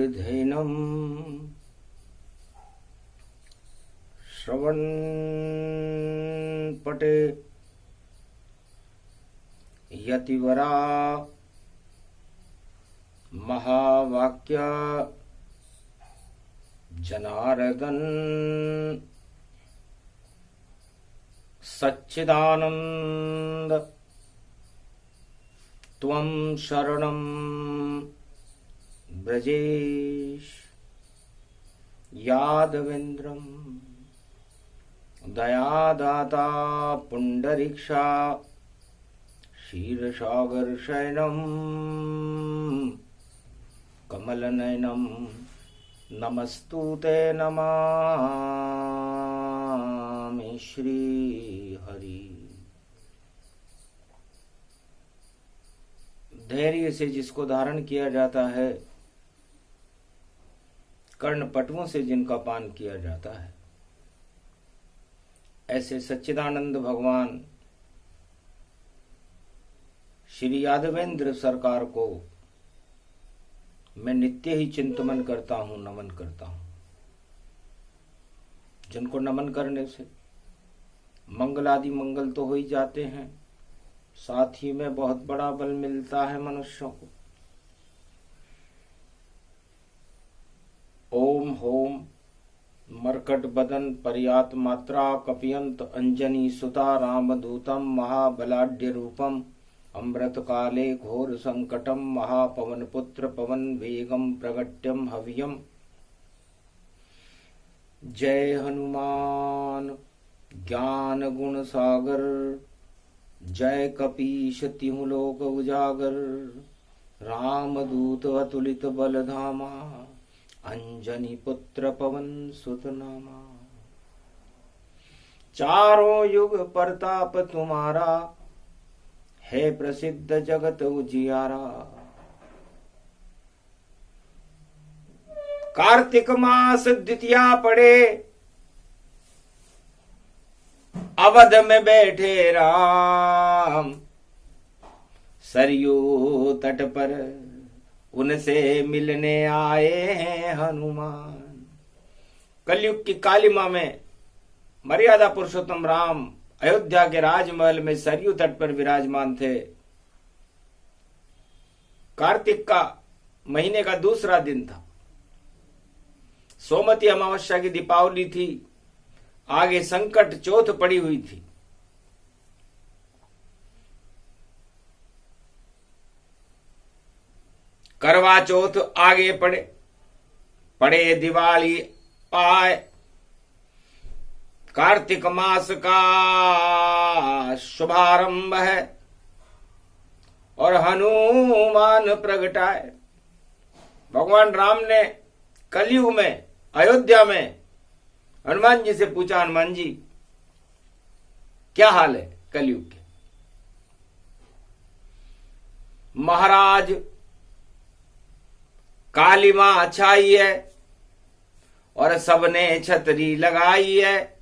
विधेनम श्रवण पटे यतिवरा महावाक्य जनार्दन सच्चिदानंद त्वं शरणं ब्रजेश यादवेन्द्रं दयादाता पुंडरीक्षा क्षीरसागर शयनं कमलनयनं नमस्तुते नमामि श्री हरि। धैर्य से जिसको धारण किया जाता है, कर्णपटुओं से जिनका पान किया जाता है, ऐसे सच्चिदानंद भगवान श्री यादवेंद्र सरकार को मैं नित्य ही चिंतन करता हूं, नमन करता हूं, जिनको नमन करने से मंगल आदि मंगल तो हो ही जाते हैं, साथ ही में बहुत बड़ा बल मिलता है मनुष्यों को। ओम होम मरकट बदन पर्यात मात्रा कपियंत अंजनी सुता रामदूतम महाबलाढ्य रूपम अमृत काले घोर संकटम महापवन पुत्र पवन वेगम प्रगट्यम हव्यम। जय हनुमान ज्ञान गुण सागर, जय कपीश तिहु लोक उजागर, रामदूत अतुलित बल धामा, अंजनी पुत्र पवन सुत नामा। चारों युग प्रताप तुम्हारा, है प्रसिद्ध जगत उजियारा। कार्तिक मास द्वितीया पड़े, अवध में बैठे राम, सरयू तट पर उनसे मिलने आए हैं हनुमान। कलयुग की कालिमा में मर्यादा पुरुषोत्तम राम अयोध्या के राजमहल में सरयू तट पर विराजमान थे। कार्तिक का महीने का दूसरा दिन था, सोमवती अमावस्या की दीपावली थी, आगे संकट चौथ पड़ी हुई थी। करवा चौथ आगे पड़े दिवाली आए। कार्तिक मास का शुभारंभ है और हनुमान प्रगटाए। भगवान राम ने कलयुग में अयोध्या में हनुमान जी से पूछा, हनुमान जी क्या हाल है कलयुग के? महाराज काली मां छाई है और सबने छतरी लगाई है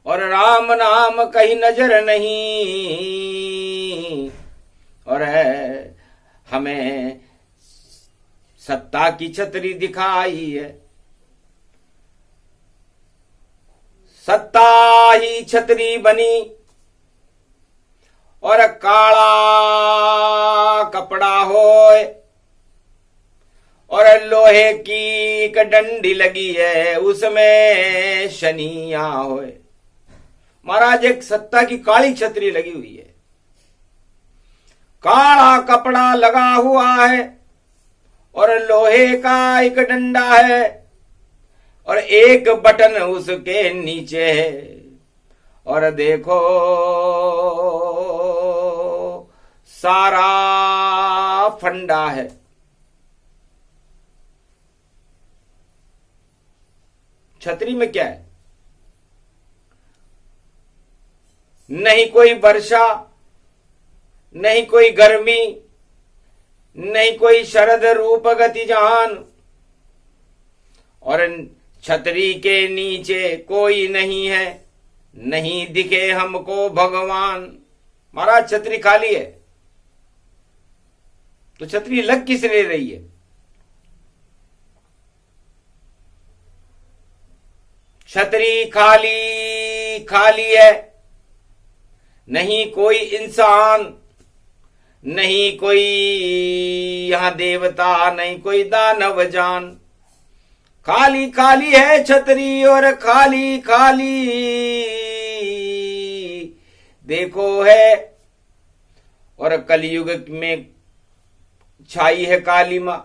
और राम नाम कहीं नजर नहीं, और हमें सत्ता की छतरी दिखाई है। सत्ता ही छतरी बनी और काला कपड़ा होए और लोहे की एक डंडी लगी है, उसमें शनिया होए। महाराज एक सत्ता की काली छतरी लगी हुई है, काला कपड़ा लगा हुआ है और लोहे का एक डंडा है और एक बटन उसके नीचे है। और देखो सारा फंडा है। छतरी में क्या है? नहीं कोई वर्षा, नहीं कोई गर्मी, नहीं कोई शरद रूप गति जहान, और छतरी के नीचे कोई नहीं है, नहीं दिखे हमको भगवान। महाराज छतरी खाली है तो छतरी लग किस ले रही है? छतरी खाली खाली है, नहीं कोई इंसान, नहीं कोई यहां देवता, नहीं कोई दानव जान। खाली खाली है छतरी और खाली खाली देखो है। और कलयुग में छाई है काली मां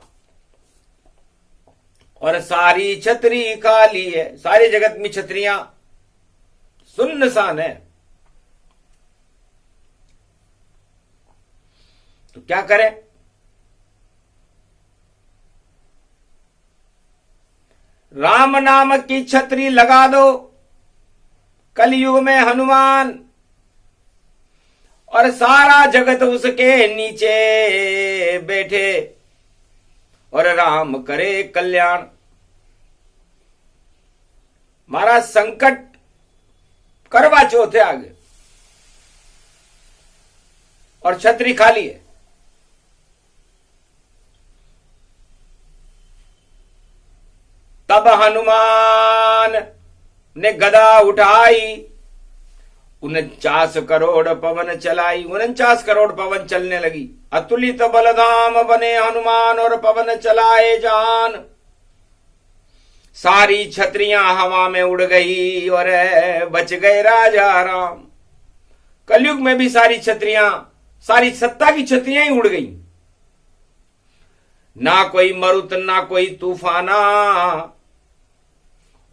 और सारी छतरी खाली है। सारे जगत में छतरियां सुनसान है। तो क्या करें? राम नाम की छतरी लगा दो कलयुग में हनुमान, और सारा जगत उसके नीचे बैठे और राम करे कल्याण। महाराज संकट करवा चौथ है आगे और छतरी खाली है। तब हनुमान ने गदा उठाई, 49 करोड़ पवन चलाई। 49 करोड़ पवन चलने लगी। अतुलित बलधाम बने हनुमान और पवन चलाए जान। सारी छतरियां हवा में उड़ गई और बच गए राजा राम। कलयुग में भी सारी छतरियां, सारी सत्ता की छतरियां ही उड़ गई। ना कोई मरुत ना कोई तूफाना,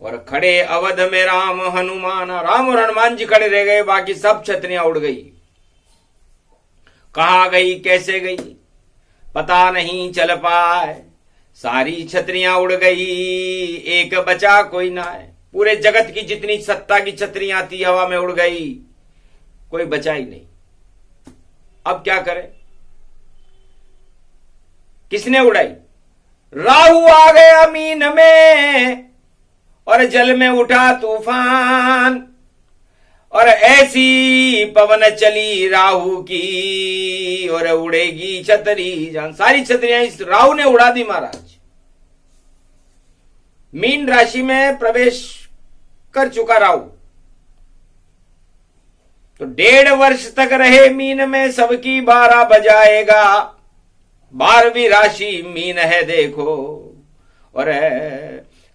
और खड़े अवध में राम हनुमान। राम और हनुमान जी खड़े रह गए, बाकी सब छतरियां उड़ गई। कहां गई कैसे गई पता नहीं चल पाए। सारी छतरियां उड़ गई, एक बचा कोई ना है। पूरे जगत की जितनी सत्ता की छतरियां थी हवा में उड़ गई, कोई बचा ही नहीं। अब क्या करें? किसने उड़ाई? राहु आ गया मीन में और जल में उठा तूफान। और ऐसी पवन चली राहु की और उड़ेगी छतरी जान। सारी छतरियां इस राहु ने उड़ा दी महाराज। मीन राशि में प्रवेश कर चुका राहु, तो 1.5 वर्ष तक रहे मीन में, सबकी 12 बजाएगा। 12वीं राशि मीन है देखो, और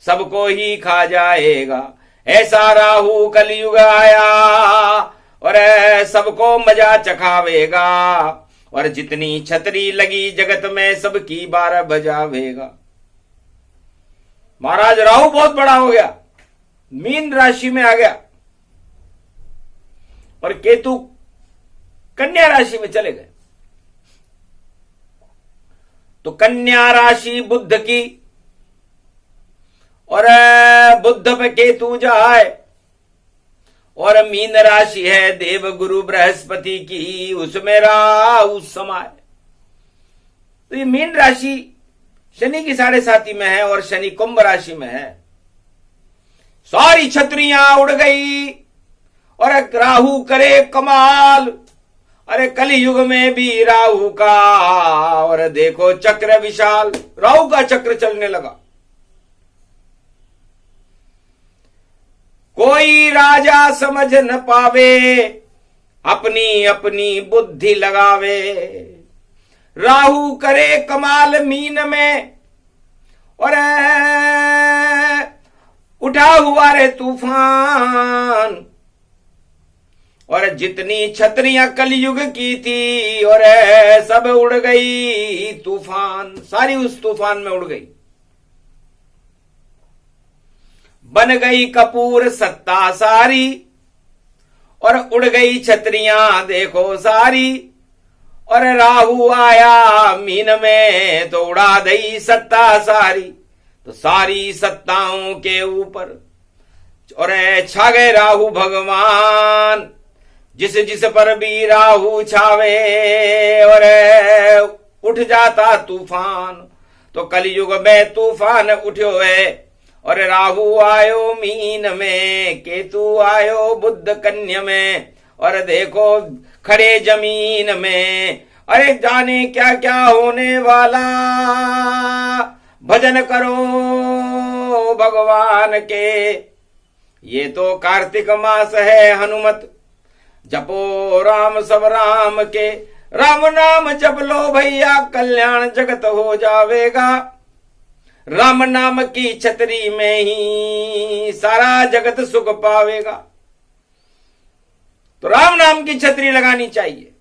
सबको ही खा जाएगा। ऐसा राहु कलयुग आया और सबको मजा चखावेगा। और जितनी छतरी लगी जगत में सबकी 12 बजावेगा। महाराज राहु बहुत बड़ा हो गया, मीन राशि में आ गया, और केतु कन्या राशि में चले गए। तो कन्या राशि बुध की, और बुध पे केतु जाए, और मीन राशि है देव गुरु बृहस्पति की, उसमें राहु समाए। तो ये मीन राशि शनि की 7.5 में है और शनि कुंभ राशि में है। सारी छतरियां उड़ गई और राहु करे कमाल। अरे कलयुग में भी राहु का, और देखो चक्र विशाल, राहु का चक्र चलने लगा। कोई राजा समझ न पावे, अपनी अपनी बुद्धि लगावे। राहु करे कमाल मीन में, और उठा हुआ रे तूफान। और जितनी छतरियां कलयुग की थी और सब उड़ गई तूफान, सारी उस तूफान में उड़ गई। बन गई कपूर सत्ता सारी, और उड़ गई छतरियां देखो सारी। और राहु आया मीन में तो उड़ा दई सत्ता सारी। तो सारी सत्ताओं के ऊपर और छा गए राहु भगवान। जिस जिस पर भी राहु छावे और उठ जाता तूफान। तो कलयुग में तूफान उठ्यो है, और राहु आयो मीन में, केतु आयो बुध कन्या में, और देखो खड़े जमीन में। अरे जाने क्या क्या होने वाला, भजन करो भगवान के, ये तो कार्तिक मास है हनुमत, जपो राम सब राम के, राम नाम जप लो भैया कल्याण जगत हो जावेगा। राम नाम की छतरी में ही सारा जगत सुख पावेगा। तो राम नाम की छतरी लगानी चाहिए,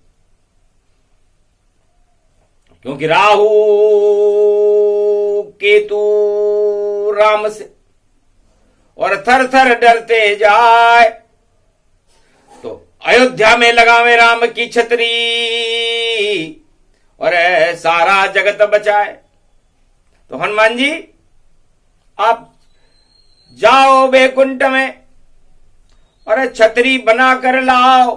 क्योंकि राहु केतु राम से और थर थर डरते जाए, तो अयोध्या में लगावे राम की छतरी और सारा जगत बचाए। तो हनुमान जी आप जाओ बैकुंठ में और छतरी बना कर लाओ,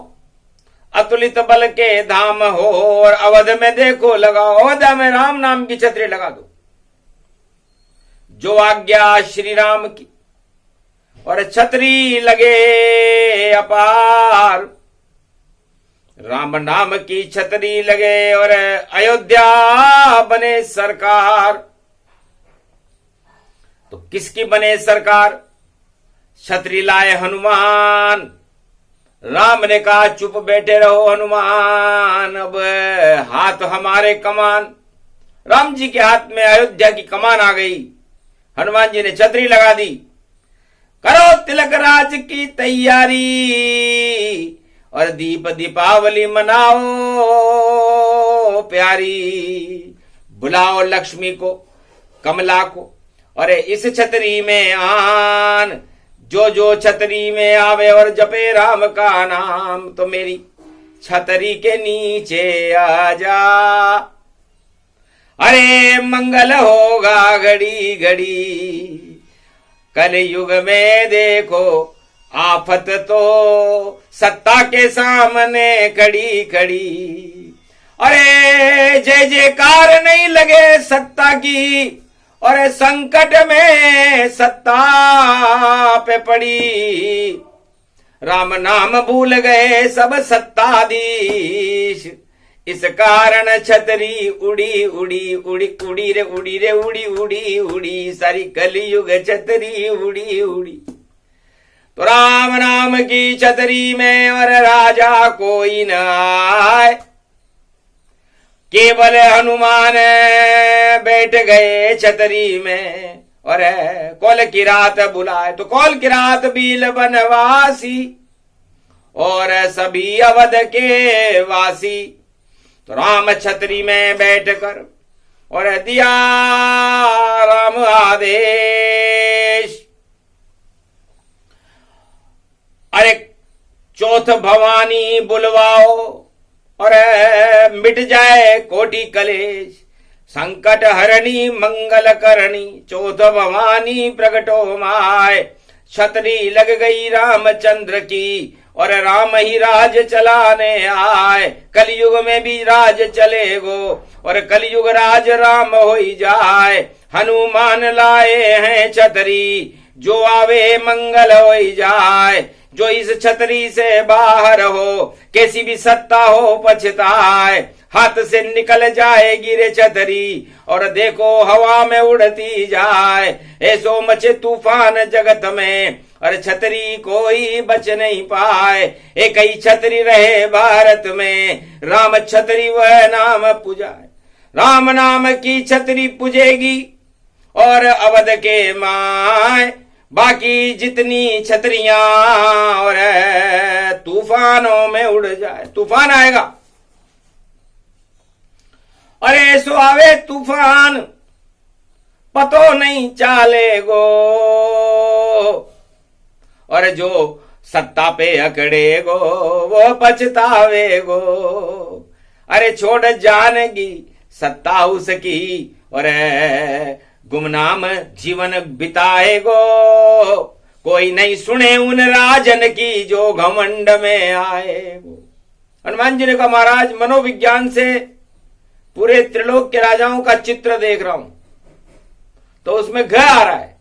अतुलित बल के धाम हो, और अवध में देखो लगाओ, अवध में राम नाम की छतरी लगा दो, जो आज्ञा श्री राम की, और छतरी लगे अपार। राम नाम की छतरी लगे और अयोध्या बने सरकार। तो किसकी बने सरकार? छतरी लाए हनुमान। राम ने कहा चुप बैठे रहो हनुमान, अब हाथ हमारे कमान। राम जी के हाथ में अयोध्या की कमान आ गई। हनुमान जी ने छतरी लगा दी, करो तिलक राज की तैयारी और दीप दीपावली मनाओ प्यारी। बुलाओ लक्ष्मी को, कमला को, और इस छतरी में आन, जो जो छतरी में आवे और जपे राम का नाम, तो मेरी छतरी के नीचे आ जा। अरे मंगल होगा घड़ी घड़ी, कलयुग में देखो आफत तो सत्ता के सामने खड़ी खड़ी। अरे जय जयकार नहीं लगे सत्ता की, और संकट में सत्ता पे पड़ी। राम नाम भूल गए सब सत्ताधीश, इस कारण छतरी उड़ी उड़ी उड़ी उड़ी रे उड़ी रे उड़ी उड़ी उड़ी, सारी कलयुग छतरी उड़ी उड़ी। तो राम नाम की छतरी में और राजा कोई न आए, केवल हनुमान बैठ गए छतरी में, और कौल की रात बुलाए। तो कौल की रात बील बनवासी और सभी अवध के वासी। तो राम छतरी में बैठकर और दिया राम आदेश, अरे चौथ भवानी बुलवाओ और मिट जाए कोटि कलेश। संकट हरणी मंगल करणी, चौथ भवानी प्रगटो माय। छतरी लग गई रामचंद्र की और राम ही राज चलाने आए। कलयुग में भी राज चलेगो और कलयुग राज राम हो ही जाए। हनुमान लाए हैं छतरी, जो आवे मंगल हो ही जाए। जो इस छतरी से बाहर हो, कैसी भी सत्ता हो पछताए। हाथ से निकल जाएगी रे छतरी और देखो हवा में उड़ती जाए। ऐसो मचे तूफान जगत में और छतरी कोई बच नहीं पाए। एक ही छतरी रहे भारत में, राम छतरी वह नाम पुजाए। राम नाम की छतरी पुजेगी और अवध के माए। बाकी जितनी छतरियां और तूफानों में उड़ जाए। तूफान आएगा, अरे सो आवे तूफान, पतो नहीं चालेगो। और जो सत्ता पे अकड़ेगो वो पछतावेगो। अरे छोड़ जानगी सत्ता उसकी और गुमनाम जीवन बिताएगो। कोई नहीं सुने उन राजन की जो घमंड में आएगो। हनुमान जी ने कहा महाराज मनोविज्ञान से पूरे त्रिलोक के राजाओं का चित्र देख रहा हूं, तो उसमें घ आ रहा है।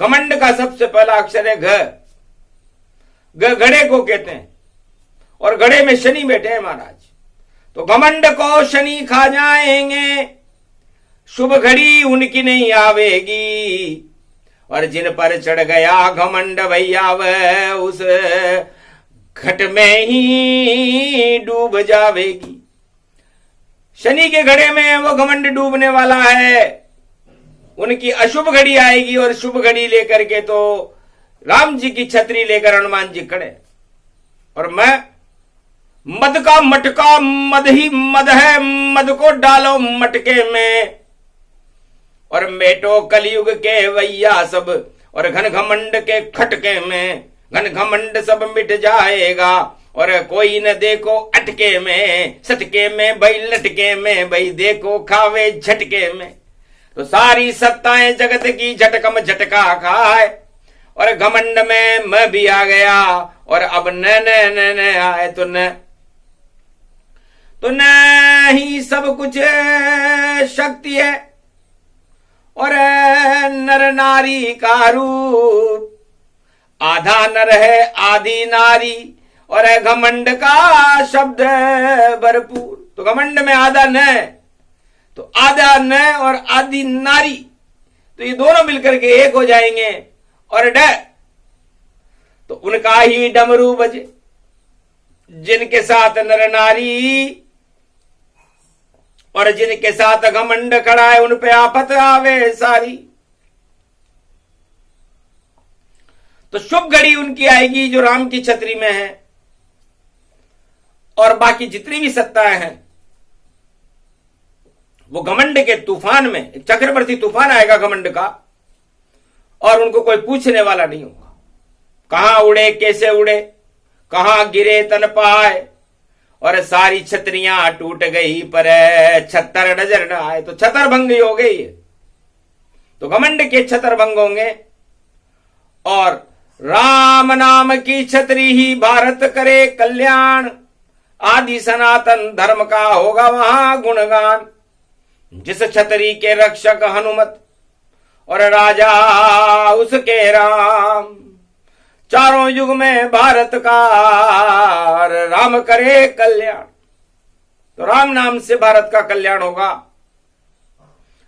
घमंड का सबसे पहला अक्षर है घ। घड़े को कहते हैं और घड़े में शनि बैठे हैं महाराज। तो घमंड को शनि खा जाएंगे, शुभ घड़ी उनकी नहीं आवेगी। और जिन पर चढ़ गया घमंड भैया वह उस घट में ही डूब जावेगी। शनि के घड़े में वो घमंड डूबने वाला है। उनकी अशुभ घड़ी आएगी और शुभ घड़ी लेकर के तो राम जी की छतरी लेकर हनुमान जी खड़े। और मैं मद का मटका, मद ही मद है, मद को डालो मटके में और मेटो कलयुग के वैया सब, और घन घमंड के खटके में घन घमंड सब मिट जाएगा। और कोई न देखो अटके में, सटके में भाई, लटके में भाई, देखो खावे झटके में। तो सारी सत्ताएं जगत की झटकम झटका खाए और घमंड में मैं भी आ गया। और अब न आए तो न ही सब कुछ शक्ति है और नर नारी का रूप, आधा नर है आधी नारी और घमंड का शब्द भरपूर। तो घमंड में आधा न, तो आधा न और आधी नारी, तो ये दोनों मिलकर के एक हो जाएंगे। और ड, तो उनका ही डमरू बजे, जिनके साथ नर नारी और जिनके साथ घमंड खड़ा है, उन पे आफत आवे सारी। तो शुभ घड़ी उनकी आएगी जो राम की छतरी में है। और बाकी जितनी भी सत्ताएं हैं वो घमंड के तूफान में, एक चक्रवर्ती तूफान आएगा घमंड का, और उनको कोई पूछने वाला नहीं होगा। कहां उड़े, कैसे उड़े, कहां गिरे तन पाए, और सारी छतरियां टूट गई पर छतर नजर न आए। तो छतर भंग हो गई है। तो घमंड के छतर भंग होंगे और राम नाम की छतरी ही भारत करे कल्याण। आदि सनातन धर्म का होगा वहां गुणगान। जिस छतरी के रक्षक हनुमत और राजा उसके राम, चारों युग में भारत का राम करे कल्याण। तो राम नाम से भारत का कल्याण होगा।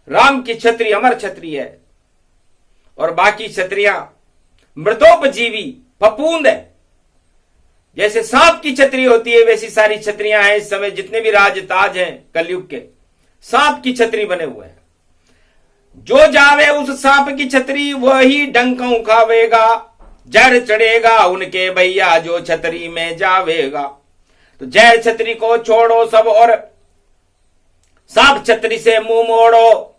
राम की छतरी अमर छतरी है और बाकी छतरियां मृतोपजीवी फफूंद है। जैसे सांप की छतरी होती है वैसी सारी छतरियां हैं। इस समय जितने भी राज ताज हैं कलयुग के, सांप की छतरी बने हुए हैं। जो जावे उस सांप की छतरी वही डंक खावेगा, जहर चढ़ेगा उनके भैया जो छतरी में जावेगा। तो जहर छतरी को छोड़ो सब और सांप छतरी से मुंह मोड़ो,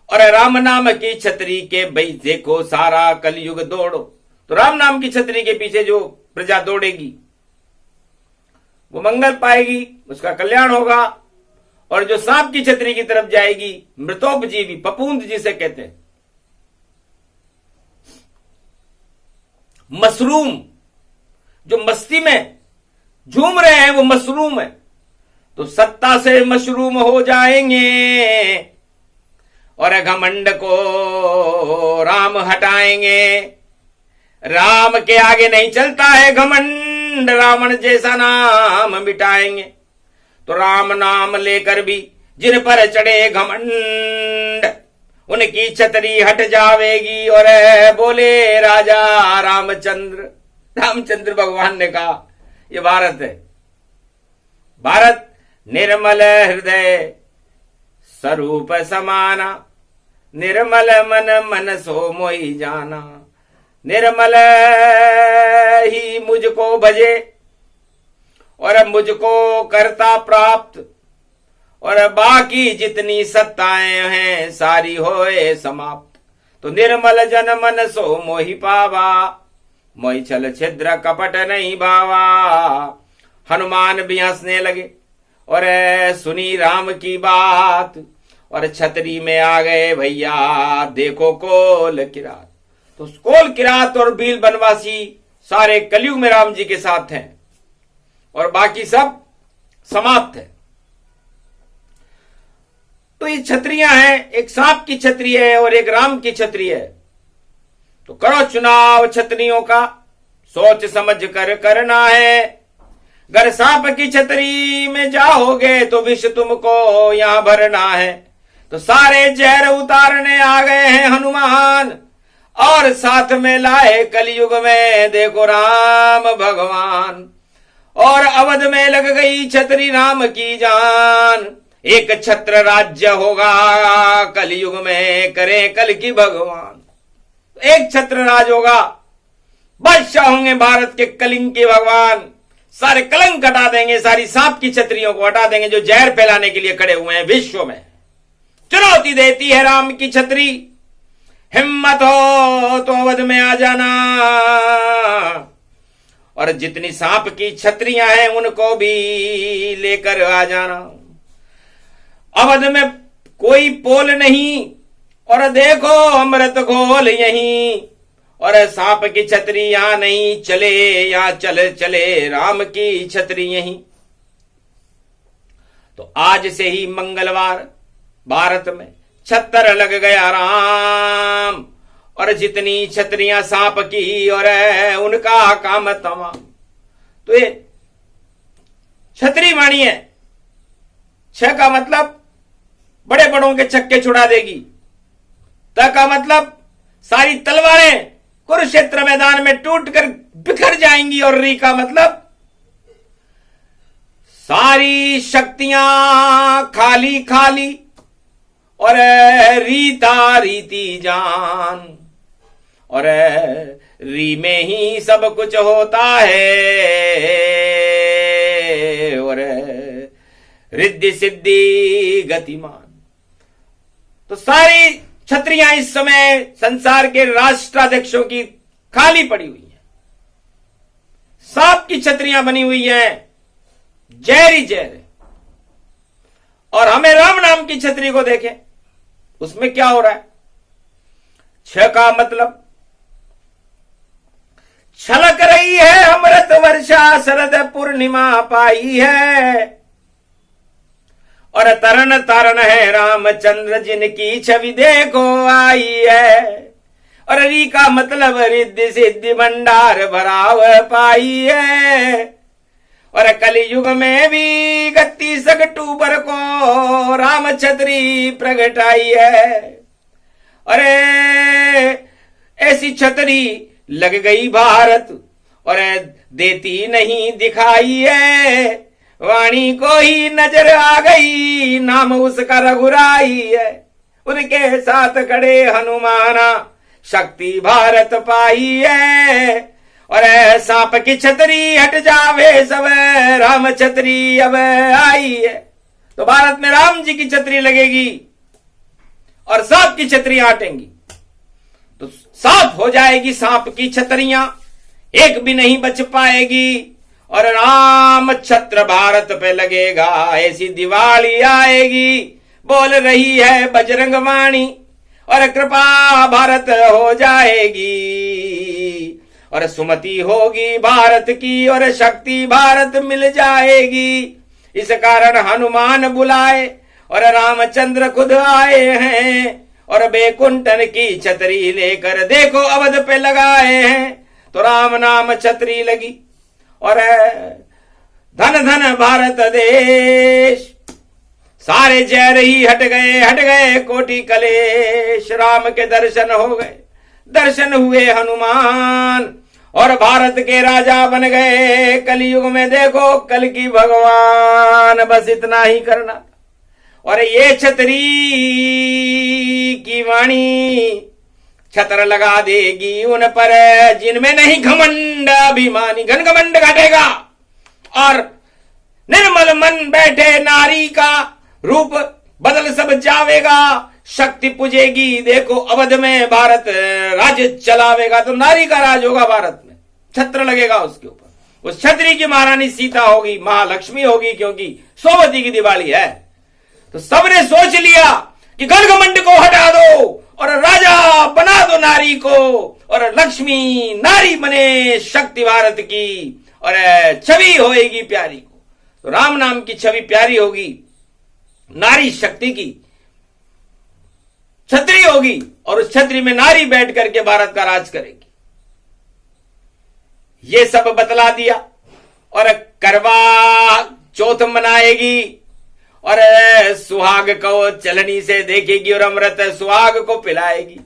और राम नाम की छतरी के भाई देखो सारा कलयुग दौड़ो। तो राम नाम की छतरी के पीछे जो प्रजा दौड़ेगी वो मंगल पाएगी, उसका कल्याण होगा। और जो सांप की छतरी की तरफ जाएगी, मृतोपजीवी फफूंद जिसे कहते हैं, मशरूम, जो मस्ती में झूम रहे हैं वो मशरूम है, तो सत्ता से मशरूम हो जाएंगे। और घमंड को राम हटाएंगे। राम के आगे नहीं चलता है घमंड, रावण जैसा नाम मिटाएंगे। तो राम नाम लेकर भी जिन पर चढ़े घमंड, उनकी छतरी हट जावेगी। और बोले राजा रामचंद्र, रामचंद्र भगवान ने कहा ये भारत है। भारत निर्मल हृदय स्वरूप समाना, निर्मल मन मन सो मोहि जाना। निर्मल ही मुझको भजे और मुझको करता प्राप्त, और बाकी जितनी सत्ताएं हैं सारी होए समाप्त। तो निर्मल जन मन सो मोहि पावा, मोहि छल छिद्र कपट नहीं भावा। हनुमान भी हंसने लगे और सुनी राम की बात, और छतरी में आ गए भैया देखो कोल किरात। तो कोल किरात और भील बनवासी सारे कलयुग में राम जी के साथ हैं और बाकी सब समाप्त है। तो ये छतरियां हैं, एक सांप की छतरी है और एक राम की छतरी है। तो करो चुनाव छतरियों का, सोच समझ कर करना है। अगर सांप की छतरी में जाओगे तो विष तुमको यहां भरना है। तो सारे जहर उतारने आ गए हैं हनुमान, और साथ में लाए कलयुग में देखो राम भगवान। और अवध में लग गई छतरी राम की जान। एक छत्र राज्य होगा कलयुग में करे कल की भगवान। एक छत्र राज होगा, बादशाह होंगे भारत के कलिंग के भगवान। सारे कलंक हटा देंगे, सारी सांप की छतरियों को हटा देंगे जो जहर फैलाने के लिए खड़े हुए हैं विश्व में। चुनौती देती है राम की छतरी, हिम्मत हो तो अवध में आ जाना। और जितनी सांप की छतरियां हैं उनको भी लेकर आ जाना। अवध में कोई पोल नहीं, और देखो अमृत घोल यहीं। और सांप की छतरी यहां नहीं चले, या चले चले राम की छतरी यहीं। तो आज से ही मंगलवार भारत में छत्र लग गया राम। और जितनी छतरियां सांप की और उनका काम तमाम। तो ये छतरी वाणी है। छ का मतलब बड़े बड़ों के छक्के छुड़ा देगी। त का मतलब सारी तलवारें कुरुक्षेत्र मैदान में टूटकर बिखर जाएंगी। और री का मतलब सारी शक्तियां खाली खाली और रीता रीति जान। और री में ही सब कुछ होता है। और रिद्धि सिद्धि गतिमान। तो सारी छतरियां इस समय संसार के राष्ट्राध्यक्षों की खाली पड़ी हुई हैं। सांप की छतरियां बनी हुई हैं, जहरी जहर। और हमें राम नाम की छतरी को देखें, उसमें क्या हो रहा है। छ का मतलब छलक रही है अमृत वर्षा, शरद पूर्णिमा पाई है। और तरन तरन है रामचंद्र जिनकी छवि देखो आई है। और री का मतलब रिद्धि सिद्धि भंडार भराव पाई है। और कलयुग में भी 31 अक्टूबर को राम छतरी प्रगटाई है। अरे ऐसी छतरी लग गई भारत और देती नहीं दिखाई है। वाणी को ही नजर आ गई, नाम उसका रघुराई है। उनके साथ खड़े हनुमाना, शक्ति भारत पाई है। और सांप की छतरी हट जावे सब, राम छतरी अब आई है। तो भारत में राम जी की छतरी लगेगी और सांप की छतरियां हटेंगी। तो साफ हो जाएगी सांप की छतरियां, एक भी नहीं बच पाएगी। और राम छत्र भारत पे लगेगा, ऐसी दिवाली आएगी। बोल रही है बजरंग वाणी, और कृपा भारत हो जाएगी। और सुमति होगी भारत की, और शक्ति भारत मिल जाएगी। इस कारण हनुमान बुलाए और रामचंद्र खुद आए हैं। और बैकुंठन की छतरी लेकर देखो अवध पे लगाए हैं। तो राम नाम छतरी लगी और धन धन भारत देश। सारे जहर ही हट गए कोटि कलेश। राम के दर्शन हो गए, दर्शन हुए हनुमान, और भारत के राजा बन गए। कलयुग में देखो कल की भगवान, बस इतना ही करना। और ये छतरी की वाणी छत्र लगा देगी उन पर जिनमें नहीं घमंड अभिमानी। घन घमंड घटेगा और निर्मल मन बैठे नारी का रूप बदल सब जावेगा। शक्ति पूजेगी, देखो अवध में भारत राज्य चलावेगा। तो नारी का राज होगा भारत में, छत्र लगेगा उसके ऊपर। उस छतरी की महारानी सीता होगी, महालक्ष्मी होगी, क्योंकि सोमवती की दिवाली है। तो सबने सोच लिया कि घन घमंड को हटा दो और राजा बना दो नारी को, और लक्ष्मी नारी बने शक्ति भारत की, और छवि होएगी प्यारी को। तो राम नाम की छवि प्यारी होगी, नारी शक्ति की छतरी होगी, और उस छतरी में नारी बैठ करके भारत का राज करेगी। ये सब बतला दिया। और करवा चौथ मनाएगी, और सुहाग को चलनी से देखेगी, और अमृत सुहाग को पिलाएगी।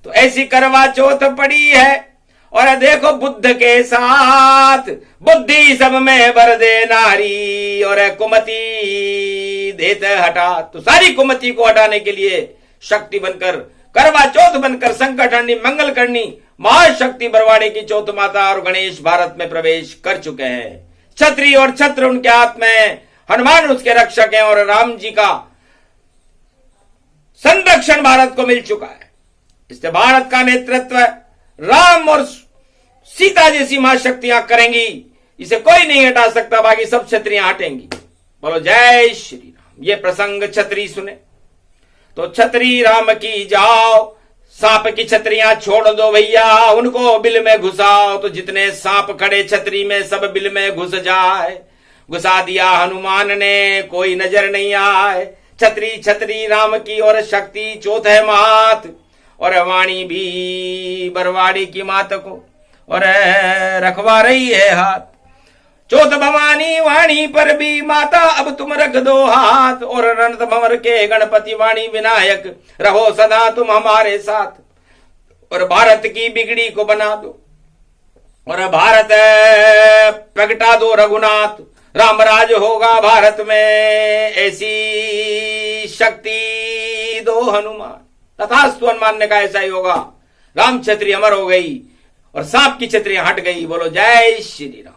तो ऐसी करवा चौथ पड़ी है। और देखो बुद्ध के साथ बुद्धि सब में भर दे नारी, और कुमति देते हटा। तो सारी कुमति को हटाने के लिए शक्ति बनकर, करवा चौथ बनकर संकट हरनी, मंगल करनी महाशक्ति बरवाड़े की चौथ माता और गणेश भारत में प्रवेश कर चुके हैं। छत्री और छत्र उनके हाथ में, हनुमान उसके रक्षक हैं, और राम जी का संरक्षण भारत को मिल चुका है। इससे भारत का नेतृत्व राम और सीता जैसी महाशक्तियां करेंगी, इसे कोई नहीं हटा सकता, बाकी सब क्षत्रियां हटेंगी। बोलो जय श्री राम। ये प्रसंग छत्री सुने तो छत्री राम की जाओ, सांप की छत्रियां छोड़ दो भैया, उनको बिल में घुसाओ। तो जितने सांप खड़े छतरी में सब बिल में घुस जाए। घुसा दिया हनुमान ने, कोई नजर नहीं आए। छत्री छत्री राम की और शक्ति चौथ है मात, और वाणी भी बरवाड़ी की मात को और रखवा रही है हाथ। चौथ भवानी वाणी पर भी माता अब तुम रख दो हाथ, और रणत भंवर के गणपति वाणी विनायक रहो सदा तुम हमारे साथ। और भारत की बिगड़ी को बना दो, और भारत प्रगटा दो रघुनाथ। राम राज होगा भारत में, ऐसी शक्ति दो हनुमान। तथास्तु हनुमान ने कहा ऐसा ही होगा। राम छत्री अमर हो गई और सांप की छत्रियां हट गई। बोलो जय श्री राम।